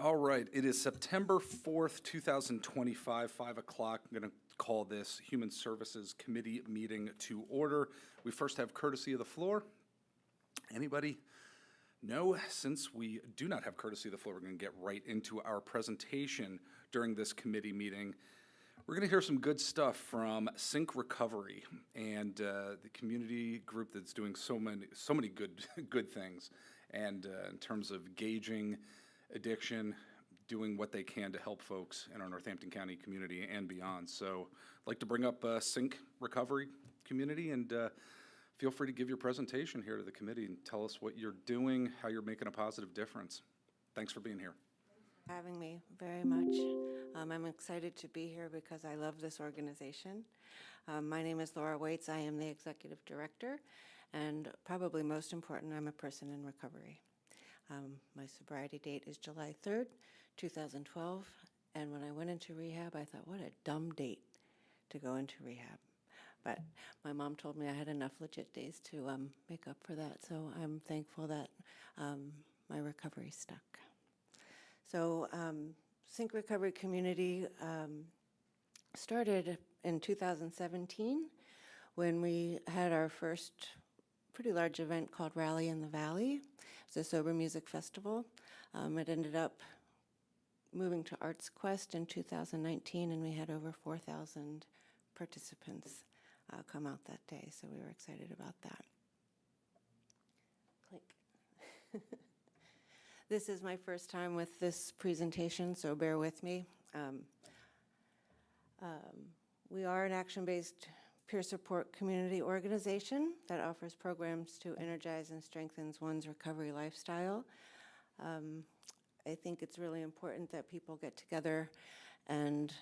All right, it is September 4th, 2025, 5 o'clock. I'm going to call this Human Services Committee meeting to order. We first have courtesy of the floor. Anybody? No, since we do not have courtesy of the floor, we're going to get right into our presentation during this committee meeting. We're going to hear some good stuff from Sync Recovery and the community group that's doing so many good things, and in terms of gauging addiction, doing what they can to help folks in our Northampton County community and beyond. So I'd like to bring up Sync Recovery community, and feel free to give your presentation here to the committee and tell us what you're doing, how you're making a positive difference. Thanks for being here. Having me very much. I'm excited to be here because I love this organization. My name is Laura Waits. I am the executive director, and probably most important, I'm a person in recovery. My sobriety date is July 3rd, 2012, and when I went into rehab, I thought, what a dumb date to go into rehab. But my mom told me I had enough legit days to make up for that, so I'm thankful that my recovery stuck. So Sync Recovery Community started in 2017 when we had our first pretty large event called Rally in the Valley. It's a sober music festival. It ended up moving to Arts Quest in 2019, and we had over 4,000 participants come out that day, so we were excited about that. Click. This is my first time with this presentation, so bear with me. We are an action-based peer support community organization that offers programs to energize and strengthens one's recovery lifestyle. I think it's really important that people get together and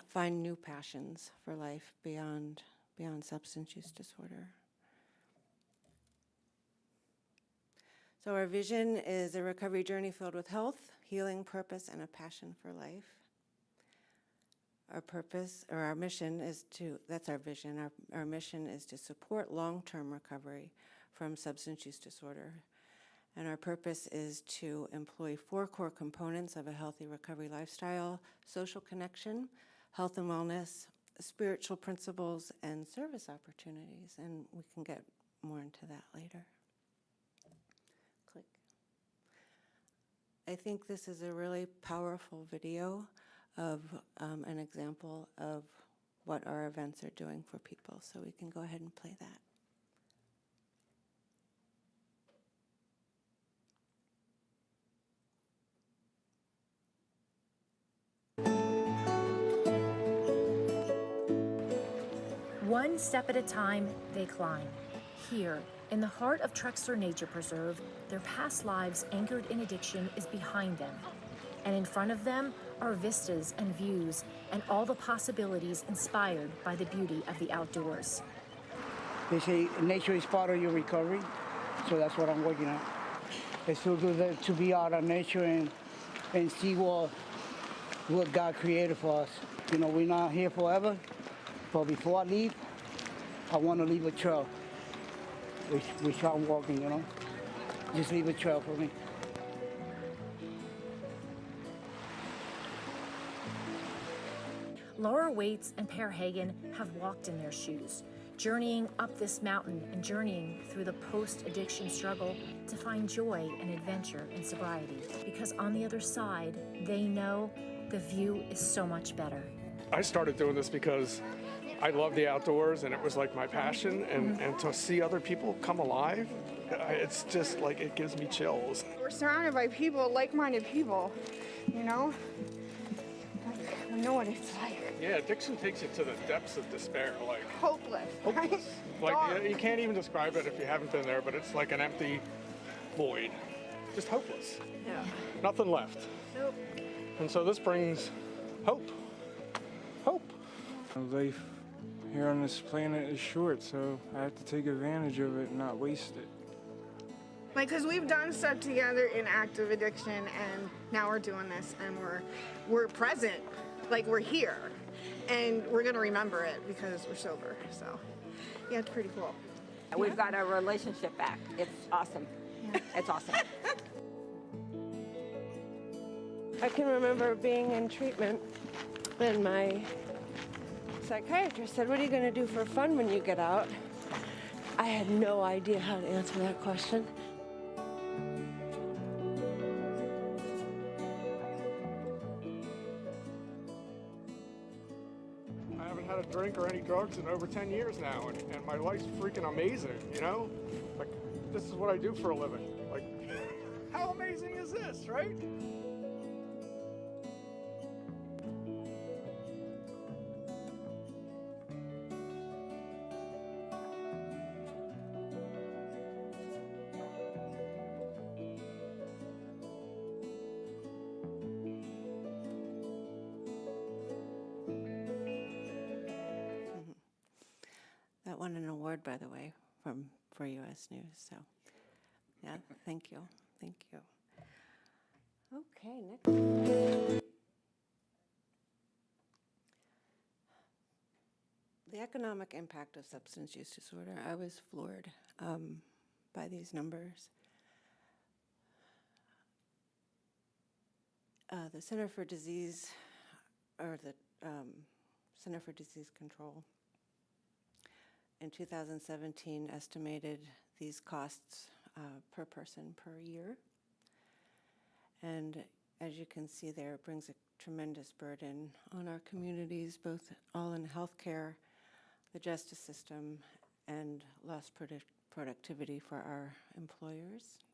find new passions for life beyond substance use disorder. So our vision is a recovery journey filled with health, healing, purpose, and a passion for life. Our purpose, or our mission is to, that's our vision, our mission is to support long-term recovery from substance use disorder. And our purpose is to employ 4 core components of a healthy recovery lifestyle: social connection, health and wellness, spiritual principles, and service opportunities. And we can get more into that later. Click. I think this is a really powerful video of an example of what our events are doing for people. So we can go ahead and play that. One step at a time, they climb. Here, in the heart of Trexler Nature Preserve, their past lives anchored in addiction is behind them. And in front of them are vistas and views and all the possibilities inspired by the beauty of the outdoors. They say nature is part of your recovery, so that's what I'm working on. It's so good to be out in nature and see what God created for us. You know, we're not here forever, but before I leave, I want to leave a trail, which I'm walking, you know. Just leave a trail for me. Laura Waits and Per Hagen have walked in their shoes, journeying up this mountain and journeying through the post-addiction struggle to find joy and adventure in sobriety. Because on the other side, they know the view is so much better. I started doing this because I love the outdoors and it was like my passion, and to see other people come alive, it's just like, it gives me chills. We're surrounded by people, like-minded people, you know? I know what it's like. Yeah, addiction takes you to the depths of despair, like Hopeless. hopeless. Right? Like you can't even describe it if you haven't been there, but it's like an empty void, just hopeless. Yeah. Nothing left. Nope. And so this brings hope. Hope. Life here on this planet is short, so I have to take advantage of it and not waste it. Like, because we've done stuff together in active addiction, and now we're doing this, and we're present, like we're here, and we're gonna remember it because we're sober. So, yeah, it's pretty cool. We've got our relationship back. It's awesome. Yeah. It's awesome. I can remember being in treatment, and my psychiatrist said, "What are you going to do for fun when you get out?" I had no idea how to answer that question. I haven't had a drink or any drugs in over 10 years now, and my life's freaking amazing, you know? Like, this is what I do for a living. Like, how amazing is this, right? That won an award, by the way, for U.S. News. So, yeah, thank you, thank you. Okay, next. The economic impact of substance use disorder. I was floored by these numbers. The Center for Disease, or the Center for Disease Control, in 2017 estimated these costs per person per year. And as you can see there, it brings a tremendous burden on our communities, both all in healthcare, the justice system, and lost productivity for our employers.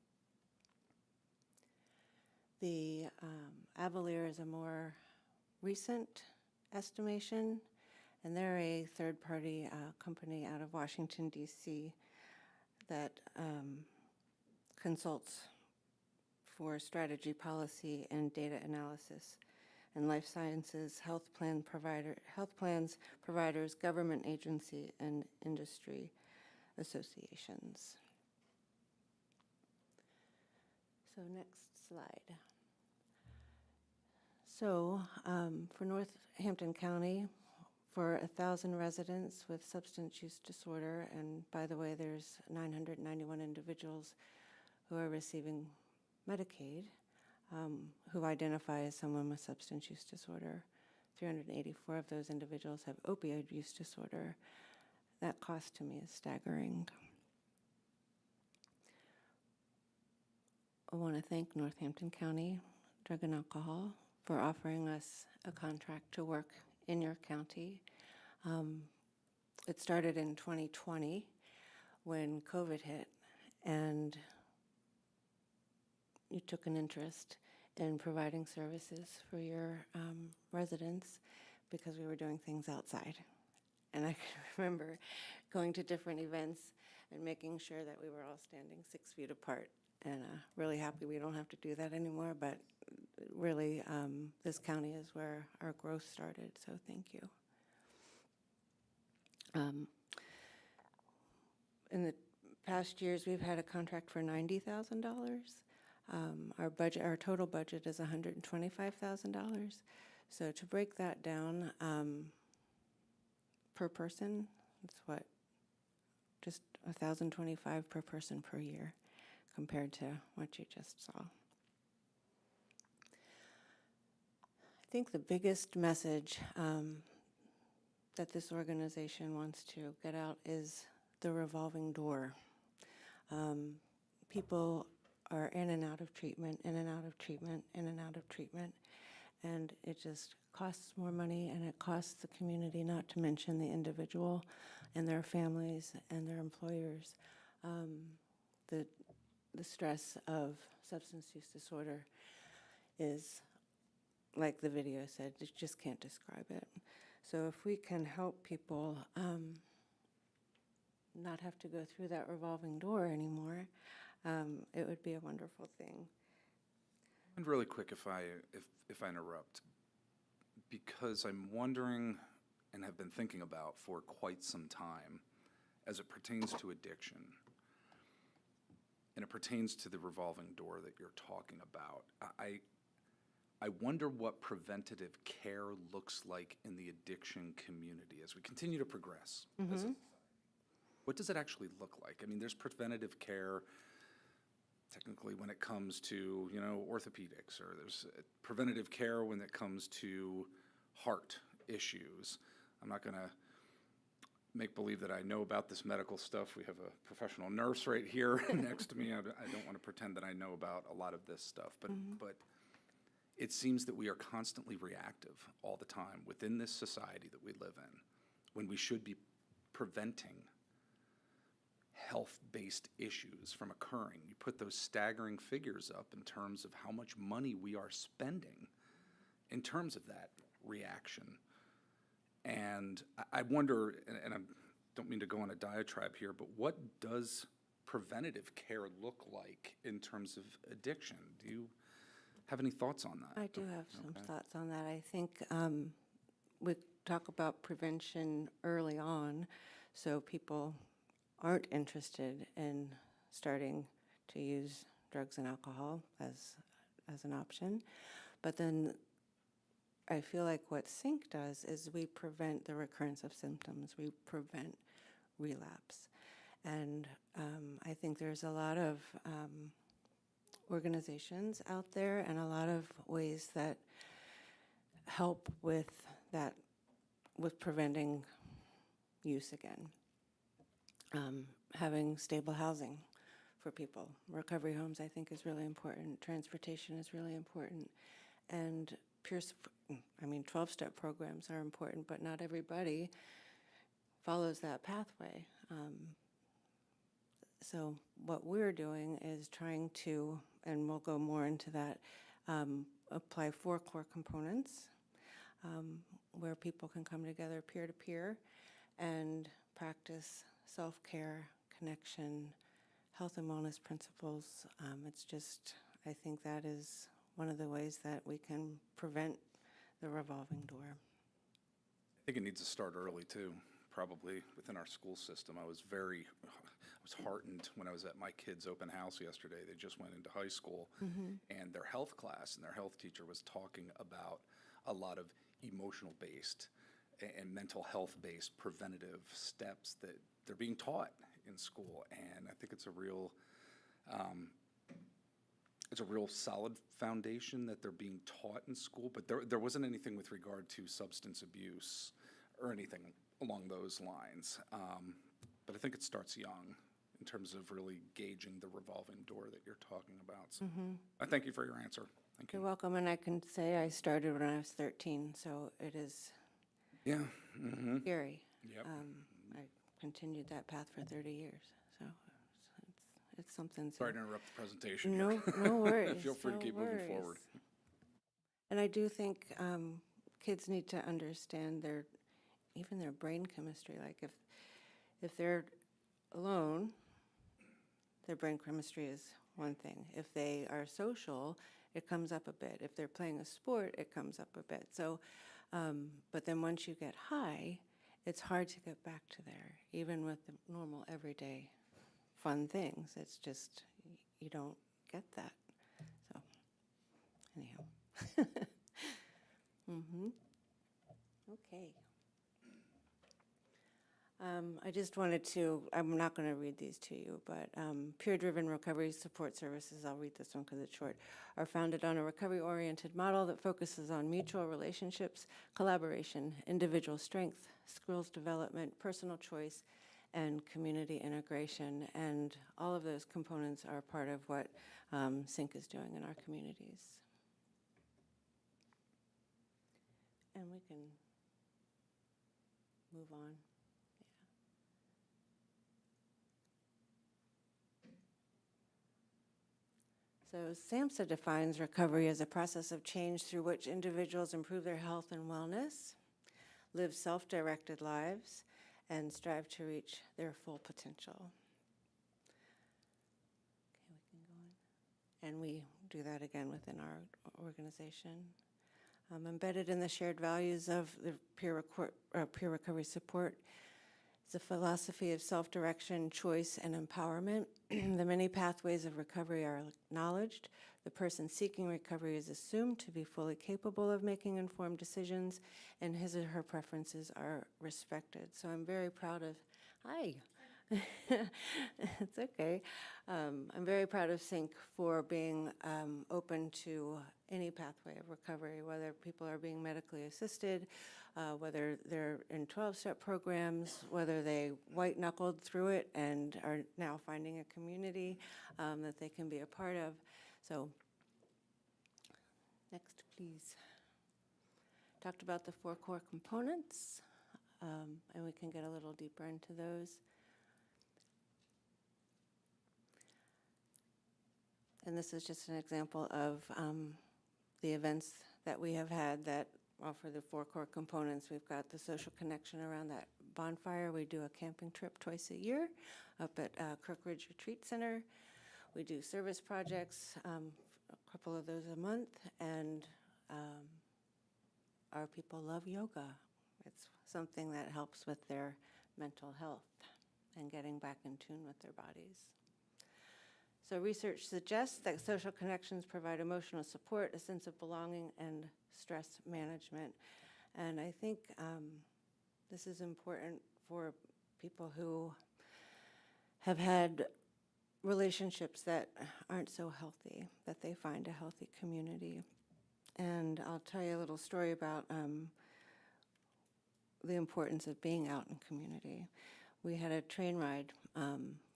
The Avalier is a more recent estimation, and they're a third-party company out of Washington, D.C. that consults for strategy, policy, and data analysis, and life sciences, health plans, providers, government agency, and industry associations. So next slide. So for Northampton County, for 1,000 residents with substance use disorder, and by the way, there's 991 individuals who are receiving Medicaid, who identify as someone with substance use disorder. 384 of those individuals have opioid use disorder. That cost to me is staggering. I want to thank Northampton County Drug and Alcohol for offering us a contract to work in your county. It started in 2020 when COVID hit, and you took an interest in providing services for your residents because we were doing things outside. And I can remember going to different events and making sure that we were all standing 6 feet apart. And really happy we don't have to do that anymore, but really this county is where our growth started, so thank you. In the past years, we've had a contract for $90,000. Our total budget is $125,000. So to break that down per person, it's what, just $1,025 per person per year, compared to what you just saw. I think the biggest message that this organization wants to get out is the revolving door. People are in and out of treatment, in and out of treatment, in and out of treatment, and it just costs more money, and it costs the community, not to mention the individual and their families and their employers. The stress of substance use disorder is, like the video said, you just can't describe it. So if we can help people not have to go through that revolving door anymore, it would be a wonderful thing. And really quick, if I interrupt, because I'm wondering and have been thinking about for quite some time as it pertains to addiction, and it pertains to the revolving door that you're talking about. I wonder what preventative care looks like in the addiction community as we continue to progress. Mm-hmm. What does it actually look like? I mean, there's preventative care technically when it comes to, you know, orthopedics, or there's preventative care when it comes to heart issues. I'm not going to make believe that I know about this medical stuff. We have a professional nurse right here next to me. I don't want to pretend that I know about a lot of this stuff, but it seems that we are constantly reactive all the time within this society that we live in, when we should be preventing health-based issues from occurring. You put those staggering figures up in terms of how much money we are spending in terms of that reaction. And I wonder, and I don't mean to go on a diatribe here, but what does preventative care look like in terms of addiction? Do you have any thoughts on that? I do have some thoughts on that. I think we talk about prevention early on, so people aren't interested in starting to use drugs and alcohol as an option. But then I feel like what SYNC does is we prevent the recurrence of symptoms. We prevent relapse. And I think there's a lot of organizations out there and a lot of ways that help with that, with preventing use again. Having stable housing for people. Recovery homes, I think, is really important. Transportation is really important. And 12-step programs are important, but not everybody follows that pathway. So what we're doing is trying to, and we'll go more into that, apply 4 core components where people can come together peer-to-peer and practice self-care, connection, health and wellness principles. It's just, I think that is one of the ways that we can prevent the revolving door. I think it needs to start early too, probably within our school system. I was heartened when I was at my kids' open house yesterday. They just went into high school, and their health class and their health teacher was talking about a lot of emotional-based and mental health-based preventative steps that they're being taught in school. And I think it's a real solid foundation that they're being taught in school, but there wasn't anything with regard to substance abuse or anything along those lines. But I think it starts young in terms of really gauging the revolving door that you're talking about. So I thank you for your answer. Thank you. You're welcome, and I can say I started when I was 13, so it is scary. Yep. I continued that path for 30 years, so it's something. Sorry to interrupt the presentation. No, here. no worries. Feel free to keep moving forward. And I do think kids need to understand even their brain chemistry. Like if they're alone, their brain chemistry is one thing. If they are social, it comes up a bit. If they're playing a sport, it comes up a bit. So, but then once you get high, it's hard to get back to there, even with the normal everyday fun things. It's just, you don't get that. So, anyhow. Okay. I just wanted to, I'm not going to read these to you, but peer-driven recovery support services, I'll read this one because it's short, are founded on a recovery-oriented model that focuses on mutual relationships, collaboration, individual strength, skills development, personal choice, and community integration. And all of those components are part of what SYNC is doing in our communities. And we can move on. So SAMHSA defines recovery as a process of change through which individuals improve their health and wellness, live self-directed lives, and strive to reach their full potential. Okay, we can go on. And we do that again within our organization. Embedded in the shared values of the peer recovery support is a philosophy of self-direction, choice, and empowerment. The many pathways of recovery are acknowledged. The person seeking recovery is assumed to be fully capable of making informed decisions, and his or her preferences are respected. So I'm very proud of, hi, It's okay. I'm very proud of SYNC for being open to any pathway of recovery, whether people are being medically assisted, whether they're in 12-step programs, whether they white-knuckled through it and are now finding a community that they can be a part of. So, next, please. Talked about the 4 core components, and we can get a little deeper into those. And this is just an example of the events that we have had that offer the 4 core components. We've got the social connection around that bonfire. We do a camping trip twice a year up at Crook Ridge Retreat Center. We do service projects, a couple of those a month, and our people love yoga. It's something that helps with their mental health and getting back in tune with their bodies. So research suggests that social connections provide emotional support, a sense of belonging, and stress management. And I think this is important for people who have had relationships that aren't so healthy, that they find a healthy community. And I'll tell you a little story about the importance of being out in community. We had a train ride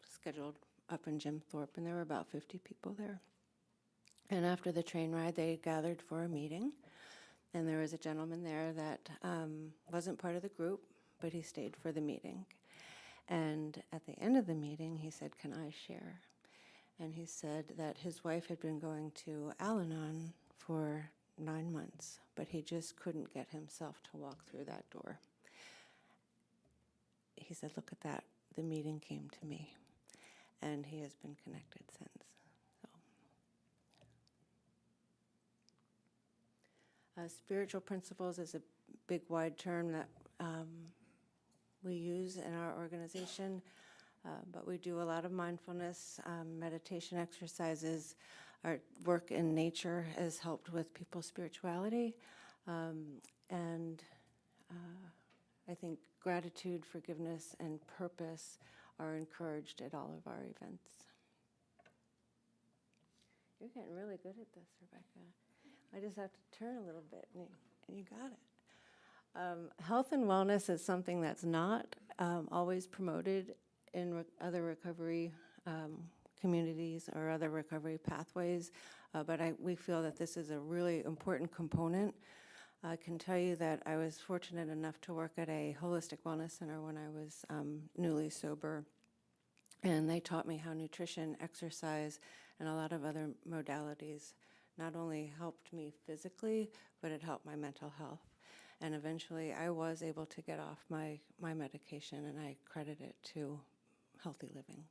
scheduled up in Jim Thorpe, and there were about 50 people there. And after the train ride, they gathered for a meeting, and there was a gentleman there that wasn't part of the group, but he stayed for the meeting. And at the end of the meeting, he said, "Can I share?" And he said that his wife had been going to Al-Anon for 9 months, but he just couldn't get himself to walk through that door. He said, "Look at that, the meeting came to me." And he has been connected since. So. Spiritual principles is a big, wide term that we use in our organization, but we do a lot of mindfulness, meditation exercises. Our work in nature has helped with people's spirituality, and I think gratitude, forgiveness, and purpose are encouraged at all of our events. You're getting really good at this, Rebecca. I just have to turn a little bit, and you got it. Health and wellness is something that's not always promoted in other recovery communities or other recovery pathways, but we feel that this is a really important component. I can tell you that I was fortunate enough to work at a holistic wellness center when I was newly sober, and they taught me how nutrition, exercise, and a lot of other modalities not only helped me physically, but it helped my mental health. And eventually I was able to get off my medication, and I credit it to healthy living.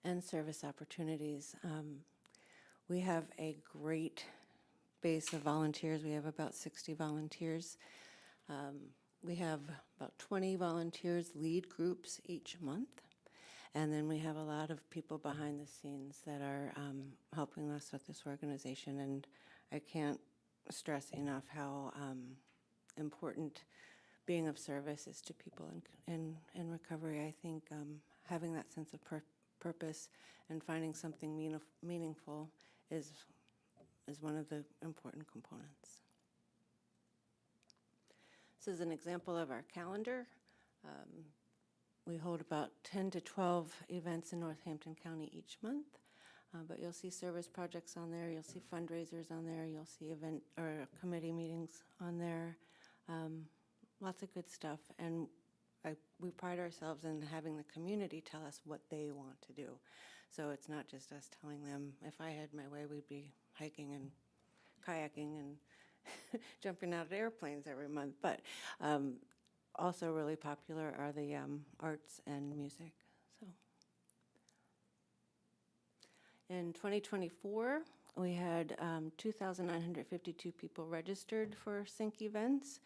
And service opportunities. We have a great base of volunteers. We have about 60 volunteers. We have about 20 volunteers lead groups each month. And then we have a lot of people behind the scenes that are helping us with this organization. And I can't stress enough how important being of service is to people in recovery. I think having that sense of purpose and finding something meaningful is one of the important components. This is an example of our calendar. We hold about 10 to 12 events in Northampton County each month, but you'll see service projects on there, you'll see fundraisers on there, you'll see event or committee meetings on there, lots of good stuff. And we pride ourselves in having the community tell us what they want to do. So it's not just us telling them, if I had my way, we'd be hiking and kayaking and jumping out of airplanes every month. But also really popular are the arts and music. So in 2024, we had 2,952 people registered for SYNC events.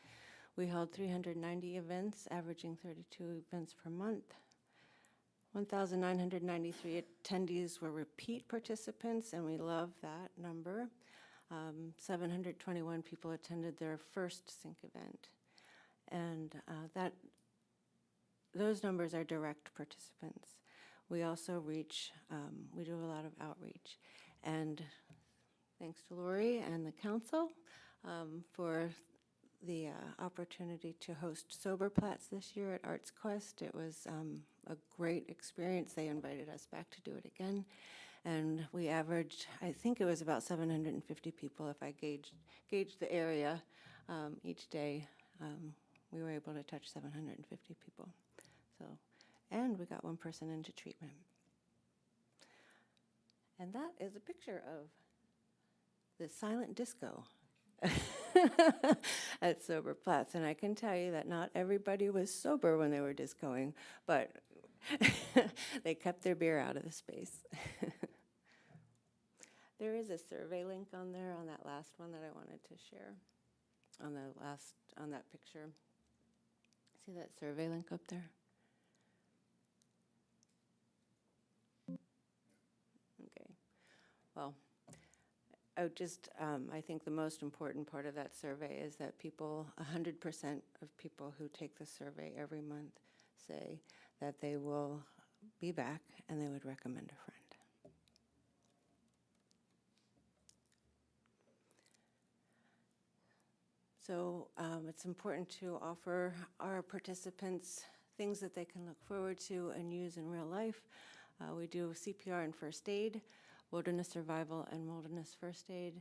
We held 390 events, averaging 32 events per month. 1,993 attendees were repeat participants, and we love that number. 721 people attended their first SYNC event. And those numbers are direct participants. We also we do a lot of outreach. And thanks to Lori and the council for the opportunity to host Soberplatz this year at Arts Quest. It was a great experience. They invited us back to do it again. And we averaged, I think it was about 750 people if I gauged the area each day. We were able to touch 750 people. So, and we got one person into treatment. And that is a picture of the silent disco at Soberplatz. And I can tell you that not everybody was sober when they were discoing, but they kept their beer out of the space. There is a survey link on there on that last one that I wanted to share. On that picture. See that survey link up there? Okay. Well, I think the most important part of that survey is that 100% of people who take the survey every month say that they will be back and they would recommend a friend. So it's important to offer our participants things that they can look forward to and use in real life. We do CPR and first aid, wilderness survival and wilderness first aid,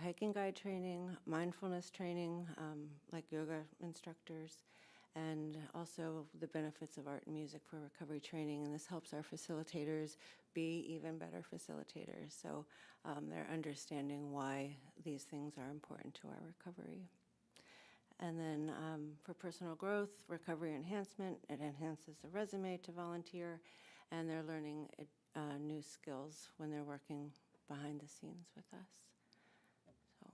hiking guide training, mindfulness training, like yoga instructors, and also the benefits of art and music for recovery training. And this helps our facilitators be even better facilitators. So they're understanding why these things are important to our recovery. And then for personal growth, recovery enhancement, it enhances the resume to volunteer, and they're learning new skills when they're working behind the scenes with us. So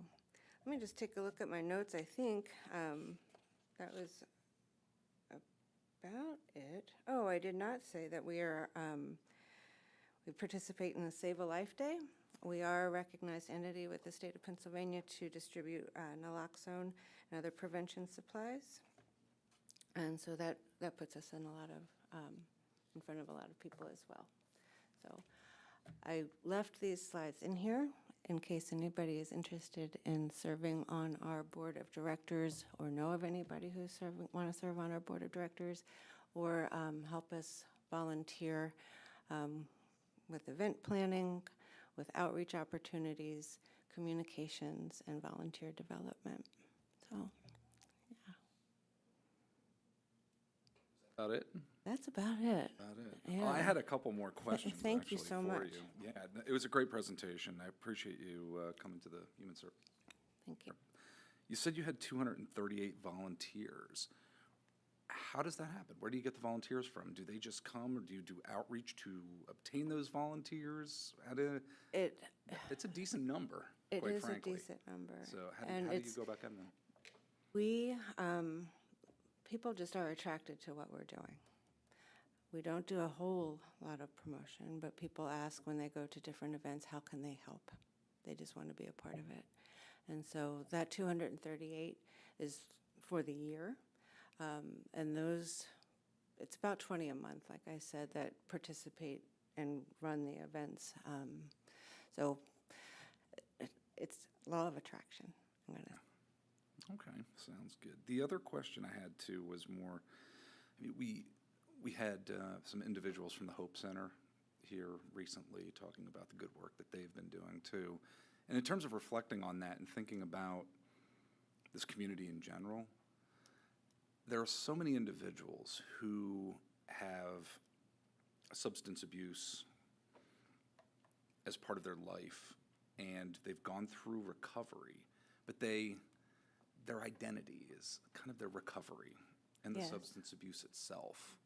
let me just take a look at my notes. I think that was about it. Oh, I did not say that we participate in the Save a Life Day. We are a recognized entity with the state of Pennsylvania to distribute naloxone and other prevention supplies. And so that puts us in in front of a lot of people as well. So I left these slides in here in case anybody is interested in serving on our board of directors or know of anybody who want to serve on our board of directors, or help us volunteer with event planning, with outreach opportunities, communications, and volunteer development. So, yeah. About it? That's about it. About it. Yeah. Well, I had a couple more questions. Thank you actually, so for much. you. Yeah, it was a great presentation. I appreciate you coming to the Human Services. Thank you. You said you had 238 volunteers. How does that happen? Where do you get the volunteers from? Do they just come, or do you do outreach to obtain those volunteers? It's a decent number, quite frankly. It is a decent number. So how do you go back in them? We, people just are attracted to what we're doing. We don't do a whole lot of promotion, but people ask when they go to different events, how can they help? They just want to be a part of it. And so that 238 is for the year. And it's about 20 a month, like I said, that participate and run the events. So it's law of attraction. Okay, sounds good. The other question I had too was more, I mean, we had some individuals from the Hope Center here recently talking about the good work that they've been doing too. And in terms of reflecting on that and thinking about this community in general, there are so many individuals who have substance abuse as part of their life, and they've gone through recovery, but their identity is kind of their recovery and the Yes. substance abuse itself,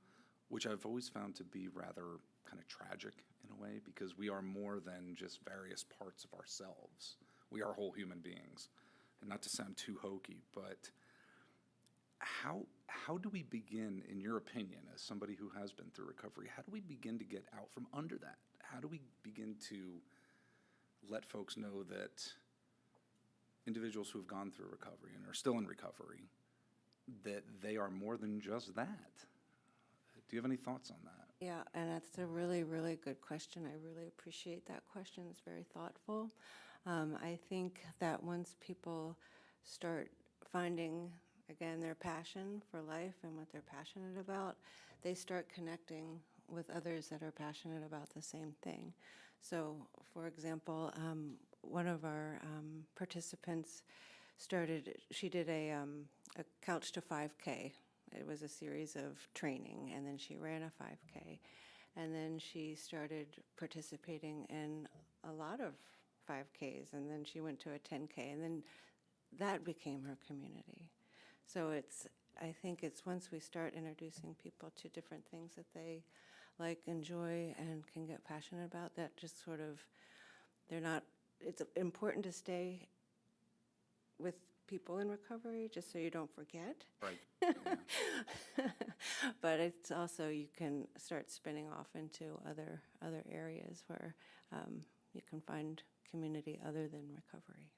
which I've always found to be rather kind of tragic in a way, because we are more than just various parts of ourselves. We are whole human beings. And not to sound too hokey, but how do we begin, in your opinion, as somebody who has been through recovery, how do we begin to get out from under that? How do we begin to let folks know that individuals who have gone through recovery and are still in recovery that they are more than just that. Do you have any thoughts on that? Yeah, and that's a really, really good question. I really appreciate that question. It's very thoughtful. I think that once people start finding, again, their passion for life and what they're passionate about, they start connecting with others that are passionate about the same thing. So, for example, one of our participants she did a Couch to 5K. It was a series of training, and then she ran a 5K. And then she started participating in a lot of 5Ks, and then she went to a 10K, and then that became her community. So I think it's once we start introducing people to different things that they like, enjoy, and can get passionate about, that just sort of, it's important to stay with people in recovery just so you don't forget. Right. Yeah. But it's also, you can start spinning off into other areas where you can find community other than recovery.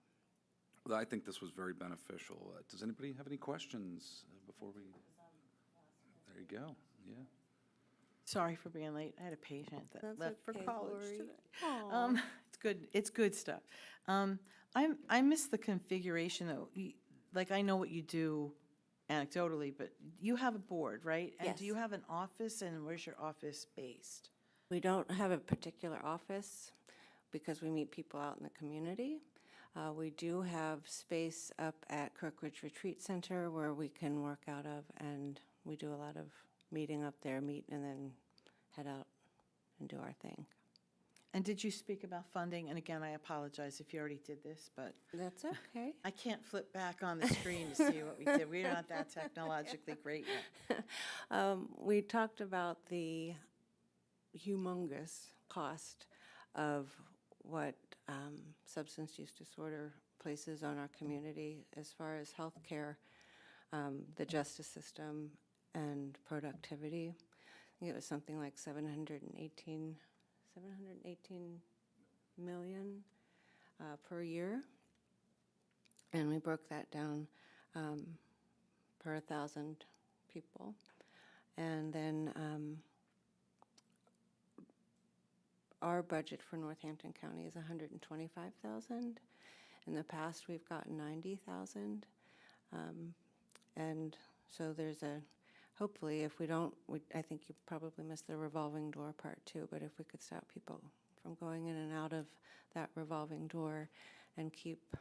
Well, I think this was very beneficial. Does anybody have any questions before we? There you go. Yeah. Sorry for being late. I had a patient that That's left for okay, college Lori. today. It's good. It's good stuff. I miss the configuration though. Like I know what you do anecdotally, but you have a board, right? And do Yes. you have an office, and where's your office based? We don't have a particular office because we meet people out in the community. We do have space up at Kirkridge Retreat Center where we can work out of, and we do a lot of meeting up there, meet and then head out and do our thing. And did you speak about funding? And again, I apologize if you already did this, but That's okay. I can't flip back on the screen to see what we did. We're not that technologically great yet. We talked about the humongous cost of what substance use disorder places on our community as far as healthcare, the justice system, and productivity. I think it was something like 718 million per year. And we broke that down per 1,000 people. And then our budget for Northampton County is $125,000. In the past, we've gotten $90,000. And so there's hopefully if we don't, I think you probably missed the revolving door part too, but if we could stop people from going in and out of that revolving door and keep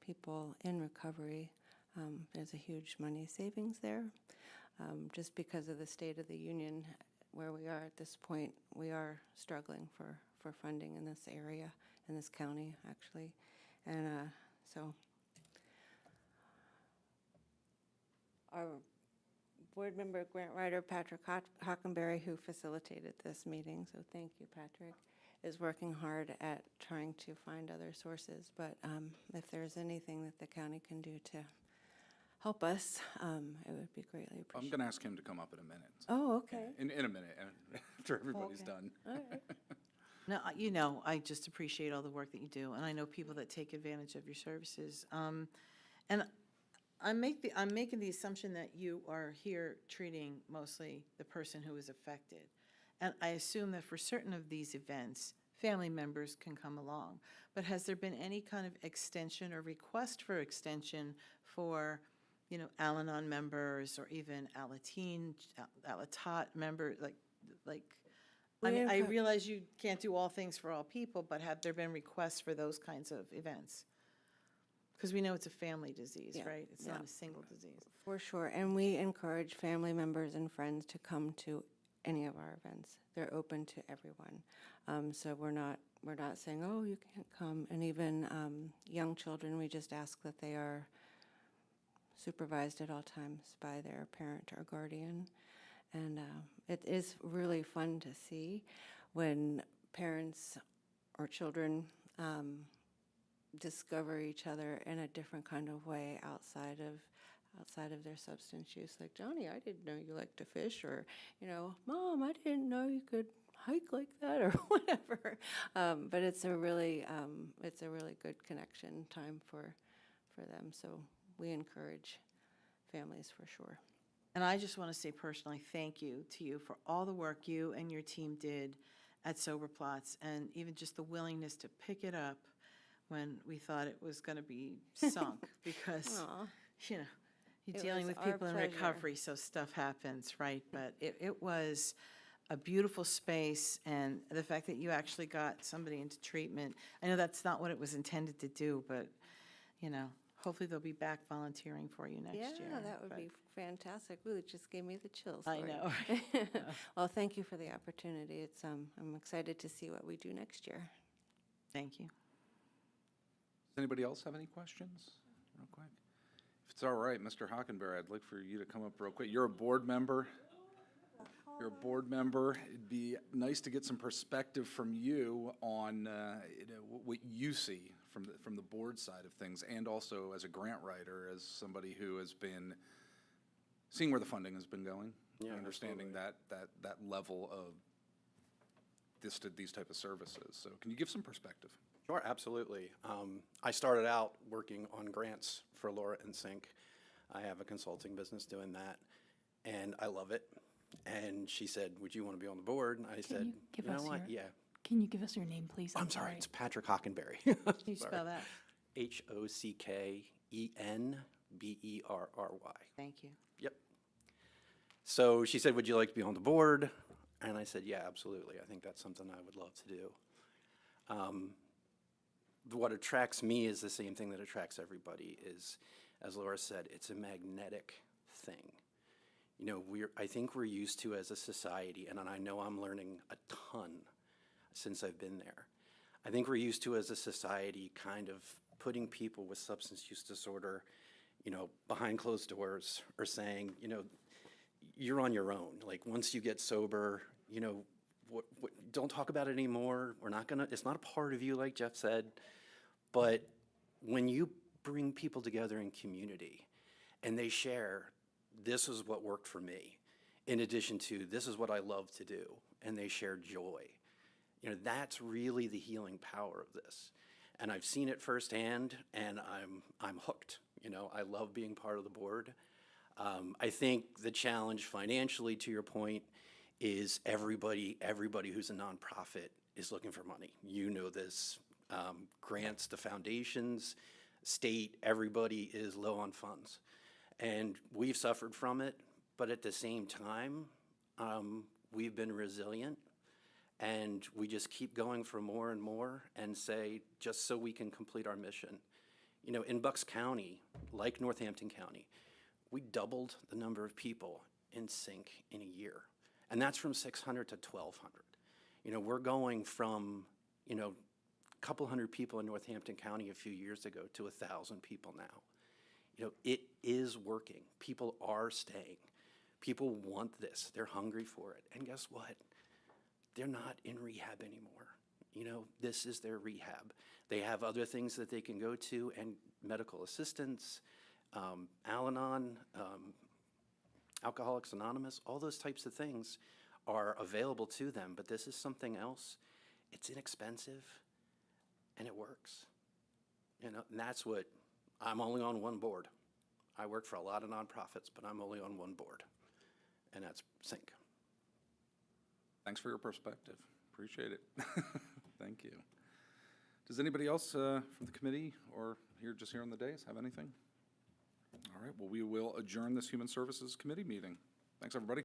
people in recovery, there's a huge money savings there. Just because of the state of the union where we are at this point, we are struggling for funding in this area, in this county, actually. And so our board member, grant writer Patrick Hockenberry, who facilitated this meeting, so thank you, Patrick, is working hard at trying to find other sources. But if there's anything that the county can do to help us, it would be greatly I'm appreciated. going to ask him to come up in a minute. Oh, okay. In a minute, after everybody's Okay. done. All right. No, I just appreciate all the work that you do, and I know people that take advantage of your services. And I'm making the assumption that you are here treating mostly the person who is affected. And I assume that for certain of these events, family members can come along. But has there been any kind of extension or request for extension for, Al-Anon members or even Alateen, Alatot members, I mean, I realize you can't do all things for all people, but have there been requests for those kinds of events? Because we know it's a family disease, Yeah, right? It's not yeah. a single disease. For sure, and we encourage family members and friends to come to any of our events. They're open to everyone. So we're not saying, oh, you can't come. And even young children, we just ask that they are supervised at all times by their parent or guardian. And it is really fun to see when parents or children discover each other in a different kind of way outside of their substance use. Like, Johnny, I didn't know you liked to fish, or, Mom, I didn't know you could hike like that, or whatever. But it's a really good connection time for them. So we encourage families for sure. And I just want to say personally, thank you to you for all the work you and your team did at Sober Plots, and even just the willingness to pick it up when we thought it was going to be sunk, because, Aw. you know, you're It dealing was with our people in pleasure. recovery, so stuff happens, right? But it was a beautiful space, and the fact that you actually got somebody into treatment, I know that's not what it was intended to do, but, you know, hopefully they'll be back volunteering for you next year. Yeah, that would but- be fantastic. Ooh, it just gave me the chills. I Lori. know. Well, thank you for the opportunity. It's, I'm excited to see what we do next year. Thank you. Does anybody else have any questions, real quick? If it's all right, Mr. Hockenberry, I'd like for you to come up real quick. You're a board member. You're a board member. It'd be nice to get some perspective from you on, what you see from the board side of things, and also as a grant writer, as somebody who has been seeing where the funding has been going, Yeah, understanding that level of these type of services. So can you give some perspective? Sure, absolutely. I started out working on grants for Laura and Sync. I have a consulting business doing that, and I love it. And she said, "Would you want to be on the board?" And I said, you give "You know us what? your- Yeah." Can you give us your name, please? I'm sorry, it's Patrick Hockenberry. Can you spell that? Hockenberry. Thank you. Yep. So she said, "Would you like to be on the board?" And I said, "Yeah, absolutely. I think that's something I would love to do." What attracts me is the same thing that attracts everybody, is, as Laura said, it's a magnetic thing. You know, I think we're used to, as a society, and I know I'm learning a ton since I've been there. I think we're used to, as a society, kind of putting people with substance use disorder, you know, behind closed doors, or saying, you know, you're on your own. Like, once you get sober, you know, don't talk about it anymore. We're not gonna, it's not a part of you, like Jeff said. But when you bring people together in community and they share, this is what worked for me, in addition to this is what I love to do, and they share joy, you know, that's really the healing power of this. And I've seen it firsthand, and I'm hooked. You know, I love being part of the board. I think the challenge financially, to your point, is everybody who's a nonprofit is looking for money. You know this. Grants to foundations, state, everybody is low on funds. And we've suffered from it, but at the same time, we've been resilient, and we just keep going for more and more, and say, just so we can complete our mission. You know, in Bucks County, like Northampton County, we doubled the number of people in Sync in a year. And that's from 600 to 1,200. You know, we're going from, you know, a couple hundred people in Northampton County a few years ago to 1,000 people now. You know, it is working. People are staying. People want this. They're hungry for it. And guess what? They're not in rehab anymore. You know, this is their rehab. They have other things that they can go to, and medical assistance, Al-Anon, Alcoholics Anonymous, all those types of things are available to them. But this is something else. It's inexpensive, and it works. You know, and that's what, I'm only on one board. I work for a lot of nonprofits, but I'm only on one board, and that's Sync. Thanks for your perspective. Appreciate it. Thank you. Does anybody else from the committee or just here on the dais have anything? All right, well, we will adjourn this Human Services Committee meeting. Thanks, everybody.